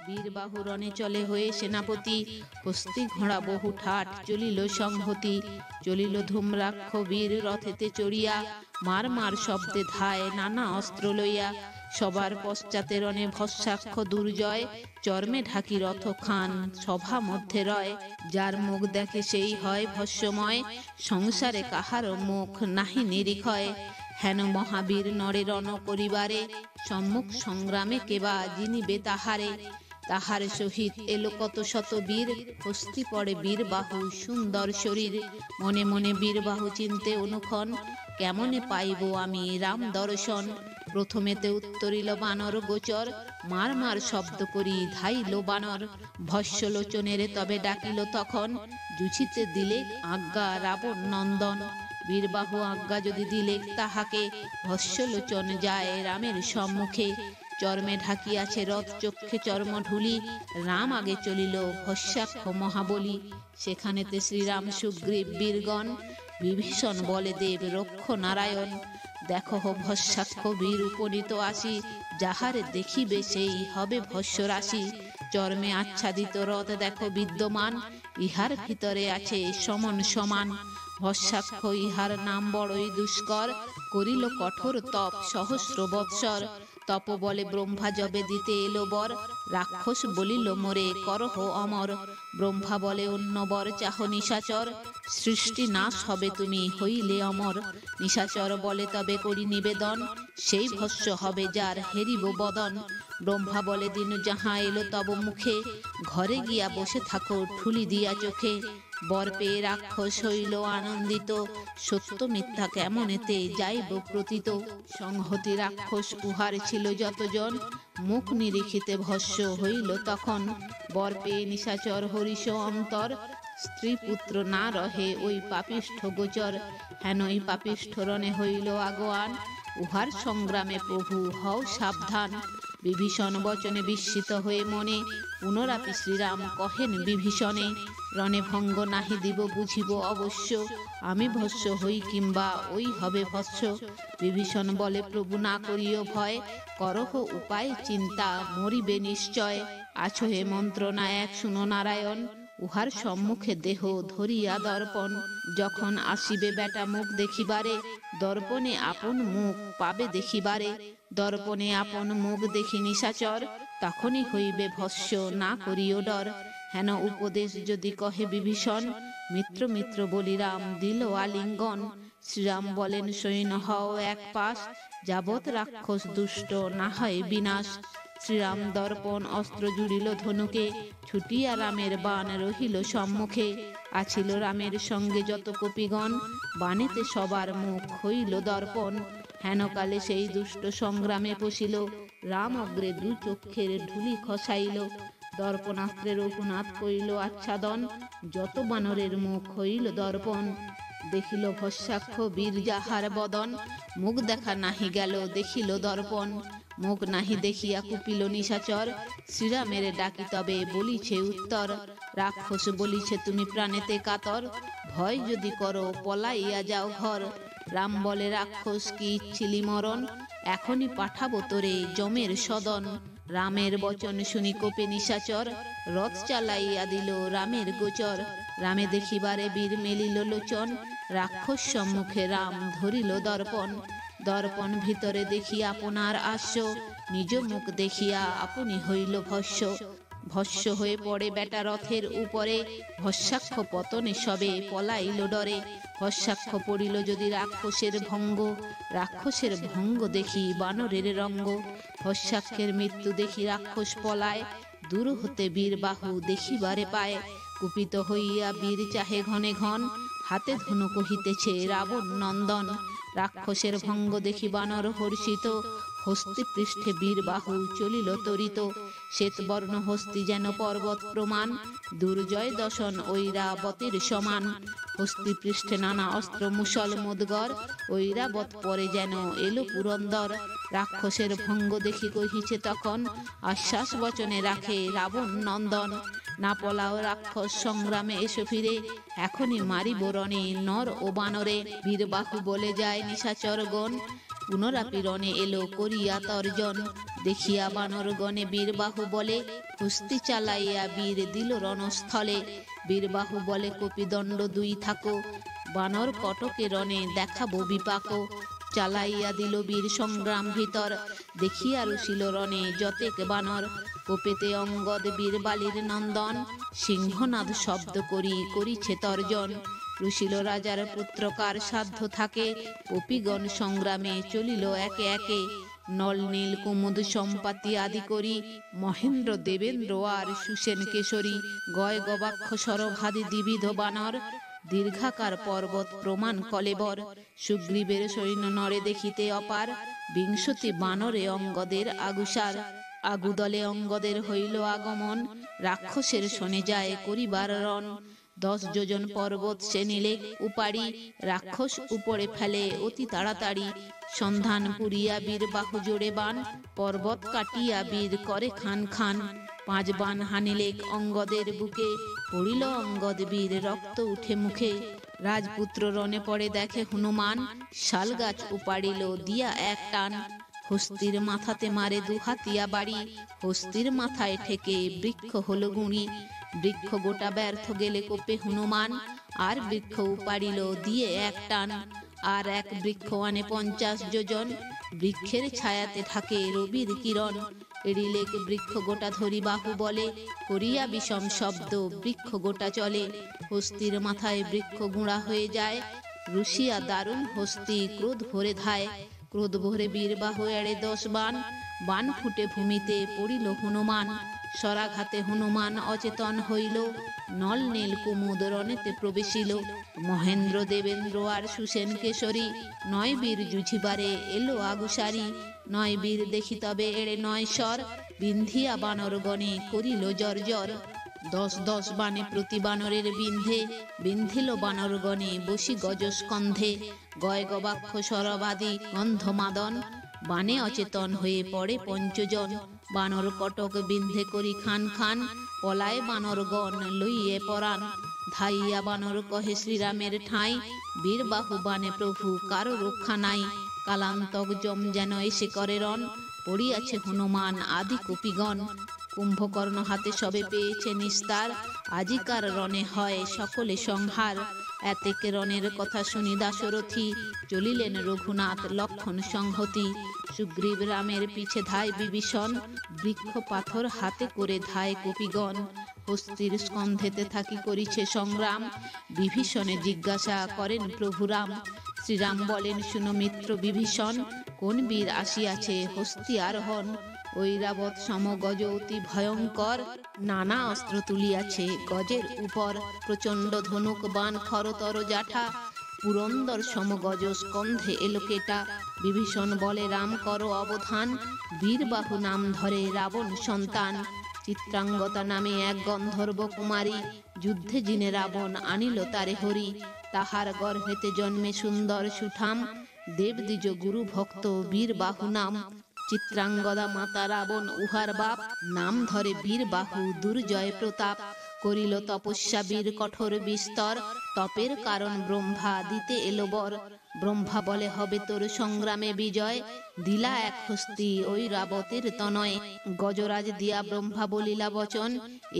বীরবাহু রণে চলে হয়ে সেনাপতি, হস্তি ঘোড়া বহু ঠাট চলিল সংহতি। চলিল ধূম্রাক্ষ বীর রথেতে চড়িয়া, মার মার শব্দে ধায় নানা অস্ত্র লইয়া। সবার পশ্চাতে রণে ভস্মাক্ষ দুর্জয়, চর্মে ঢাকি রথ খান সভা মধ্যে রয়। যার মুখ দেখে সেই হয় ভস্মময়, সংসারে কাহারও মুখ নাহি নিরিক্ষয়। হেন মহাবীর নরে রণ করিবারে, সম্মুখ সংগ্রামে কেবা জিনিবে তাহারে। তাহার সহিত এলো কত শত বীর, হস্তি পড়ে বীরবাহু সুন্দর শরীর। মনে মনে বীরবাহু চিনতে অনুক্ষণ, কেমনে পাইব আমি রাম দর্শন। প্রথমেতে উত্তরিল বানর গোচর, মার মার শব্দ করি ধাইল বানর। ভস্যলোচনের তবে ডাকিল তখন, জুছিতে দিলে আজ্ঞা রাবণ নন্দন। বীরবাহু আজ্ঞা যদি দিলে তাহাকে, ভস্যলোচন যায় রামের সম্মুখে। চর্মে ঢাকিয়াছে রথ চক্ষে চর্ম ঢুলি, রাম আগে চলিল ভস্যাক্ষ মহাবলী। সেখানেতে শ্রীরাম সুগ্রীব বীরগণ, বিভীষণ বলে দেব রক্ষ নারায়ণ। দেখো ভস্যাক্ষ বীর উপনীত আসি, যাহারে দেখিবে সেই হবে ভস্য রাশি। চর্মে আচ্ছাদিত রথ দেখো বিদ্যমান, ইহার ভিতরে আছে সমন সমান। ভস্যাক্ষ ইহার নাম বড়ই দুষ্কর, করিল কঠোর তপ সহস্র বৎসর। তপ বলে ব্রহ্মা যবে দিতে এলো বর, রাক্ষস বলিল মোরে করহ অমর। ব্রহ্মা বলে অন্য বর চাহ নিশাচর, সৃষ্টি নাশ হবে তুমি হইলে অমর। নিশাচর বলে তবে করি নিবেদন, সেই ভস্য হবে যার হেরিব বদন। ব্রহ্মা বলে দিন যাহা এলো তব মুখে, ঘরে গিয়া বসে থাকো ঠুলি দিয়া চোখে। বর পেয়ে রাক্ষস হইল আনন্দিত, সত্য মিথ্যা কেমনেতে যাইব প্রতীত। সংহতি রাক্ষস উহার ছিল যতজন, মুখ নিরীক্ষিতে ভস্য হইল তখন। বর পেয়ে নিশাচর হরিষ অন্তর, স্ত্রী পুত্র না রহে ওই পাপিষ্ঠ গোচর। হেন ওই পাপিষ্ঠ রণে হইল আগোয়ান, উহার সংগ্রামে প্রভু হও সাবধান। বিভীষণ বচনে বিস্মিত হয়ে মনে, পুনরাপি শ্রীরাম কহেন বিভীষণে। রণে ভঙ্গ নাহি দিব বুঝিব অবশ্য, আমি ভস্য হই কিংবা ওই হবে ভস্য। বিভীষণ বলে প্রভু না করিও ভয়, করহ উপায় চিন্তা মরিবে নিশ্চয়। আছো হে মন্ত্রণা এক শুনো নারায়ণ, উহার সম্মুখে দেহ ধরিয়া দর্পণ। যখন আসিবে বেটা মুখ দেখিবারে, দর্পণে আপন মুখ পাবে দেখিবারে। দর্পণে আপন মুখ দেখি নিশাচর, তখনই হইবে ভস্য না করিও ডর। হেন উপদেশ যদি কহে বিভীষণ, মিত্র মিত্র বলি রাম দিল আলিঙ্গন। শ্রীরাম বলেন সৈন্য হও এক পাশ, যাবৎ রাক্ষস দুষ্ট না হয় বিনাশ। শ্রীরাম দর্পণ অস্ত্র জুড়িল ধনুকে, ছুটিয়া রামের বাণ রহিল সম্মুখে। আছিল রামের সঙ্গে যত কপিগণ, বাণেতে সবার মুখ হইল দর্পণ। হেনকালে সেই দুষ্ট সংগ্রামে পশিল, রাম অগ্রে দু চক্ষের ঢুলি খসাইল। দর্পণাস্ত্রে রঘুনাথ করিল আচ্ছাদন, যত বানরের মুখ হইল দর্পণ। দেখিল ভস্যাক্ষ বীর যাহার বদন, মুখ দেখা নাহি গেল দেখিল দর্পণ। মুখ নাহি দেখিয়া কুপিল নিশাচর, শ্রীরামের ডাকি তবে বলিছে উত্তর। রাক্ষস বলিছে তুমি প্রাণেতে কাতর, ভয় যদি করো পলাইয়া যাও ঘর। রাম বলে রাক্ষস কি ইচ্ছিলি মরণ, এখনই পাঠাবো তোরে যমের সদন। রামের বচন শুনি কোপে নিশাচর, রথ চালাইয়া দিল রামের গোচর। রামে দেখিবারে বীর মেলিল লোচন, রাক্ষস সম্মুখে রাম ধরিল দর্পণ। দর্পণ ভিতরে দেখি আপনার আস্য, নিজ মুখ দেখিয়া আপনি হইল ভস্য। ভস্য হয়ে পড়ে বেটা রথের উপরে, ভস্যাক্ষ পতনে সবে পলাইল ডরে। ভস্যাক্ষ পড়িল যদি রাক্ষসের ভঙ্গ, রাক্ষসের ভঙ্গ দেখি বানরের রঙ্গ। ভস্যাক্ষের মৃত্যু দেখি রাক্ষস পলায়, দূর হতে বীরবাহু দেখিবারে পায়। কুপিত হইয়া বীর চাহে ঘনে ঘন, হাতে ধনু কহিতেছে রাবণ নন্দন। রাক্ষসের ভঙ্গ দেখি বানর হর্ষিত, হস্তি পৃষ্ঠে বীরবাহু চলিল তরিত। শ্বেতবর্ণ হস্তি যেন পর্বত প্রমাণ, দুর্জয় দশন ঐরাবতীর সমান। হস্তি পৃষ্ঠে নানা অস্ত্র মুসল মুদগর, ঐরাবত পরে যেন এলো পুরন্দর। রাক্ষসের ভঙ্গ দেখি কহিছে তখন, আশ্বাস বচনে রাখে রাবণ নন্দন। না পলাও রাক্ষস সংগ্রামে এসো ফিরে, এখনই মারিব রণে নর ও বানরে। বীরবাহু বলে যায় নিশাচরগণ, পুনরাপি রণে এলো করিয়া তর্জন। দেখিয়া বানরগণে বীরবাহু বলে, কুস্তি চালাইয়া বীর দিল রণস্থলে। বীরবাহু বলে, কপিদণ্ড দুই থাকো, বানর কটকে রণে দেখাবো বিপাক। চালাইয়া দিল বীর সংগ্রাম ভিতর, দেখিয়া রুষিল রণে যতেক বানর। কোপেতে অঙ্গদ বীর বালির নন্দন, সিংহনাদ শব্দ করিছে তর্জন। রুষিল রাজার পুত্রকার সাধ্য থাকে, কপিগণ সংগ্রামে চলিল একে একে। নল নীল কুমুদ সম্পাতি আদি করি, মহেন্দ্র দেবেন্দ্র আর সুসেন কেশরী। গয় গবাক্ষ সরভাদি দ্বিবিধ বানর, দীর্ঘাকার পর্বত প্রমাণ কলেবর। সুগ্রীবের সৈন্য নরে দেখিতে অপার, বিংশতি বানরে অঙ্গদের আগুসার। আগুদলে অঙ্গদের হইল আগমন, রাক্ষসের শোনে যায় করিবার রণ। 10 যোজন পর্বত সে নিলে উপাড়ি, রাক্ষস উপরে ফেলে অতি তাড়াতাড়ি। সন্ধান পুরিয়া বীরবাহু জোড়ে বান, পর্বত কাটিয়া বীর করে খান খান। 5 বান হানিলেক অঙ্গদের বুকে, পড়িল অঙ্গদ বীর রক্ত উঠে মুখে। রাজপুত্র রণে পড়ে দেখে হনুমান, শাল গাছ উপাড়িল দিয়া এক টান। হস্তির মাথাতে মারে 2 হাতিয়া বাড়ি, হস্তির মাথায় ঠেকে বৃক্ষ হলো গুঁড়ি। বৃক্ষ গোটা ব্যর্থ গেলে কোপে হনুমান, আর বৃক্ষ উপাড়িল দিয়ে এক টান। আর এক বৃক্ষ আনে 50 যোজন, বৃক্ষের ছায়াতে থাকে রবির কিরণ। এড়িলেক বৃক্ষ গোটা ধরি বাহু বলে, করিয়া বিষম শব্দ বৃক্ষ গোটা চলে। হস্তির মাথায় বৃক্ষ গুঁড়া হয়ে যায়, রুষিয়া দারুণ হস্তি ক্রোধ ভরে ধায়। ক্রোধ ভরে বীরবাহু এড়ে 10 বান, বান ফুটে ভূমিতে পড়িল হনুমান। সরাঘাতে হনুমান অচেতন হইল, নল নীল কুমুদ রণেতে প্রবেশিল। মহেন্দ্র দেবেন্দ্র আর সুসেন কেশরী, 9 বীর জুঝিবারে এলো আগুসারি। 9 বীর দেখি তবে এড়ে 9 স্বর, বিন্ধিয়া বানরগণে করিল জর্জর। 10 বানে প্রতি বানরের বিন্ধে, বিন্ধিল বানরগণে বসি গজস্কন্ধে। গয় গবাক্ষ সরবাদি গন্ধমাদন, বানে অচেতন হয়ে পড়ে 5 জন। বানর কটক বিন্ধে করি খান খান, পলায় বানরগণ লইয়ে পরাণ। ধাইয়া বানর কহে শ্রীরামের ঠাঁই, বীরবাহু বানে প্রভু কারো রক্ষা নাই। কালান্তক যম যেন এসে করে রণ, পড়িয়াছে হনুমান আদি কপিগণ। কুম্ভকর্ণ হাতে সবে পেয়েছে নিস্তার, আজিকার রণে হয় সকলে সংহার। এতেক রণের কথা শুনি দাশরথী, চলিলেন রঘুনাথ লক্ষণ সংহতি। সুগ্রীব রামের পিছে ধায় বিভীষণ, বৃক্ষ পাথর হাতে করে ধায় কপিগণ। হস্তির স্কন্ধেতে থাকি করিছে সংগ্রাম, বিভীষণে জিজ্ঞাসা করেন প্রভুরাম। শ্রীরাম বলেন, শুনো মিত্র বিভীষণ, কোন বীর আসিয়াছে হস্তি আরোহণ। ঐরাবত সম গজ অতি ভয়ঙ্কর, নানা অস্ত্র তুলিয়াছে গজের উপর। প্রচণ্ড ধনুক বান খরতর জাঠা, পুরন্দর সম গজ স্কন্ধে এলো কেটা। বিভীষণ বলে, রাম করো অবধান, বীরবাহু নাম ধরে রাবণ সন্তান। চিত্রাঙ্গতা নামে এক গন্ধর্ব কুমারী, যুদ্ধে জিনে রাবণ আনিল তারে হরি। তাহার গর্ভেতে জন্মে সুন্দর সুঠাম, দেবদ্বিজ গুরু ভক্ত বীরবাহু নাম। চিত্রাঙ্গদা মাতা রাবণ উহার বাপ, নাম ধরে বীরবাহু দুর্জয় প্রতাপ। করিল তপস্যা বীর কঠোর বিস্তর, তপের কারণ ব্রহ্মা দিতে এলো বর। ব্রহ্মা বলে, হবে তোর সংগ্রামে বিজয়, দিলা এক হস্তি ওই রাবতের তনয়। গজরাজ দিয়া ব্রহ্মা বলিলা বচন,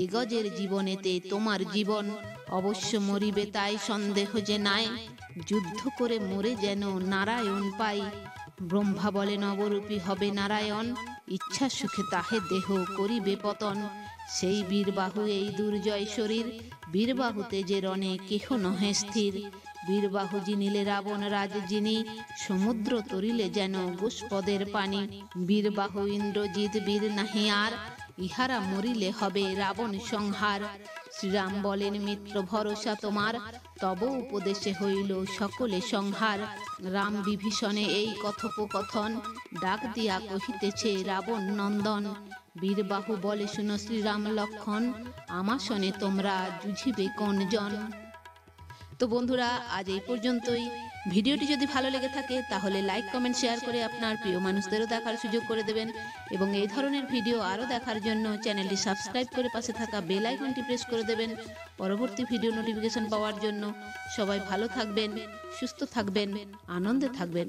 এ গজের জীবনেতে তোমার জীবন। অবশ্য মরিবে তাই সন্দেহ যে নাই, যুদ্ধ করে মরে যেন নারায়ণ পাই। ব্রহ্মা বলে, নবরূপী হবে নারায়ণ, ইচ্ছা সুখে তাহে দেহ করিবে পতন। সেই বীরবাহু এই দুর্জয় শরীর, বীরবাহুতে যে রণে কেহ নহে স্থির। বীরবাহু জিনিলে রাবণ রাজ যিনি, সমুদ্র তরিলে যেন গোষ্পদের পানি। বীরবাহু ইন্দ্রজিৎ বীর নাহি আর, ইহারা মরিলে হবে রাবণ সংহার। শ্রীরাম বলেন, মিত্র ভরসা তোমার, তব উপদেশে হইল সকলে সংহার। রাম বিভীষণে এই কথোপকথন, ডাক দিয়া কহিতেছে রাবণ নন্দন। বীরবাহু বলে, শুনো শ্রীরাম লক্ষণ, আমার শোনে তোমরা জুঝিবে কোন জন। তো বন্ধুরা, আজ এই পর্যন্তই। ভিডিওটি যদি ভালো লেগে থাকে তাহলে লাইক কমেন্ট শেয়ার করে আপনার প্রিয় মানুষদেরও দেখার সুযোগ করে দেবেন, এবং এই ধরনের ভিডিও আরও দেখার জন্য চ্যানেলটি সাবস্ক্রাইব করে পাশে থাকা বেল আইকনটি প্রেস করে দেবেন পরবর্তী ভিডিও নোটিফিকেশন পাওয়ার জন্য। সবাই ভালো থাকবেন, সুস্থ থাকবেন, আনন্দে থাকবেন।